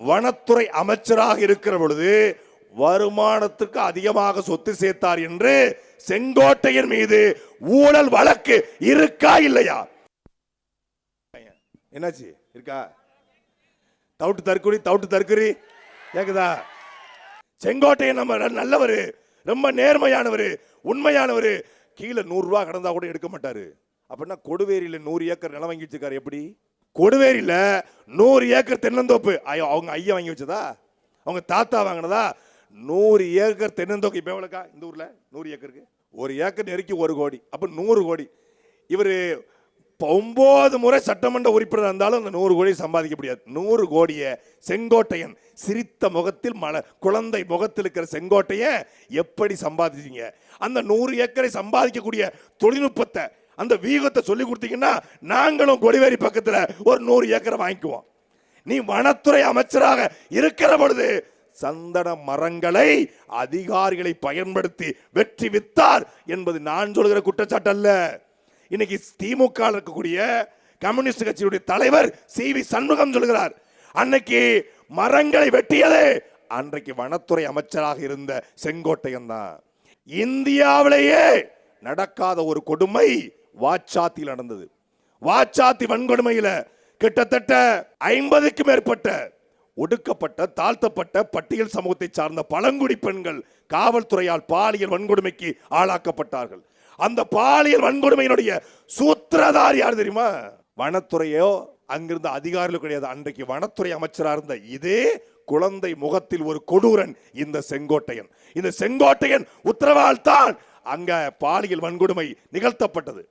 வனத்துறை அமைச்சராக இருக்கிற பொழுது வருமானத்துக்கு அதிகமாக சொத்து சேர்த்தார் என்று செங்கோட்டையன் மீது ஊழல் வழக்கு இருக்கா இல்லையா? என்னாச்சு இருக்கா? தவுட்டு தற்குறி கேக்குதா? செங்கோட்டையன் நம்ம நல்லவரு, ரொம்ப நேர்மையானவரு, உண்மையானவரு. கீழே 100 ரூபாய் கடந்தா கூட எடுக்க மாட்டாரு. அப்படின்னா கொடுவேரியில 100 ஏக்கர் நிலம் வாங்கி வச்சிருக்காரு. எப்படி? கொடுவேரியில 100 ஏக்கர் தென்னந்தோப்பு அவங்க ஐயா வாங்கி வச்சதா? அவங்க தாத்தா வாங்கினதா? 100 ஏக்கர் தென்னந்தோப்பு. இப்ப எவ்வளவுக்கா இந்த ஊர்ல 100 ஏக்கருக்கு? 1 ஏக்கர் நெருக்கி 1 கோடி. அப்ப 100 கோடி. இவரு 9 முறை சட்டமன்ற உறுப்பினர் இருந்தாலும் அந்த 100 கோடி சம்பாதிக்க முடியாது. 100 கோடியை செங்கோட்டையன் சிரித்த முகத்தில் குழந்தை முகத்தில் இருக்கிற செங்கோட்டையன் எப்படி சம்பாதிச்சீங்க? அந்த 100 ஏக்கரை சம்பாதிக்கக்கூடிய தொழில்நுட்பத்தை, அந்த வீகத்தை சொல்லி கொடுத்தீங்கன்னா நாங்களும் கொடிவேரி பக்கத்தில் ஒரு 100 ஏக்கரை வாங்கிக்குவோம். நீ வனத்துறை அமைச்சராக இருக்கிற பொழுது சந்தன மரங்களை அதிகாரிகளை பயன்படுத்தி வெற்றி வித்தார் என்பது நான் சொல்கிற குற்றச்சாட்டு அல்ல. இன்னைக்கு திமுக இருக்கக்கூடிய கம்யூனிஸ்ட் கட்சியுடைய தலைவர் சி.வி. சண்முகம் சொல்கிறார், அன்னைக்கு மரங்களை வெட்டியது அன்றைக்கு வனத்துறை அமைச்சராக இருந்த செங்கோட்டையன் தான். இந்தியாவிலேயே நடக்காத ஒரு கொடுமை வாச்சாத்தியில் நடந்தது. வாச்சாத்தி வன்கொடுமையில கிட்டத்தட்ட 50க்கும் மேற்பட்ட ஒடுக்கப்பட்ட தாழ்த்தப்பட்ட பட்டியல் சமூகத்தை சார்ந்த பழங்குடி பெண்கள் காவல்துறையால் பாலியல் வன்கொடுமைக்கு ஆளாக்கப்பட்டார்கள். அந்த பாலியல் வன்கொடுமையினுடைய சூத்திரதாரி யார் தெரியுமா? வனத்துறையோ அங்கிருந்த அதிகாரிகள் கிடையாது. அன்றைக்கு வனத்துறை அமைச்சராக இருந்த இதே குழந்தை முகத்தில் ஒரு கொடூரன் இந்த செங்கோட்டையன். இந்த செங்கோட்டையன் உத்தரவால் தான் அங்க பாலியல் வன்கொடுமை நிகழ்த்தப்பட்டது.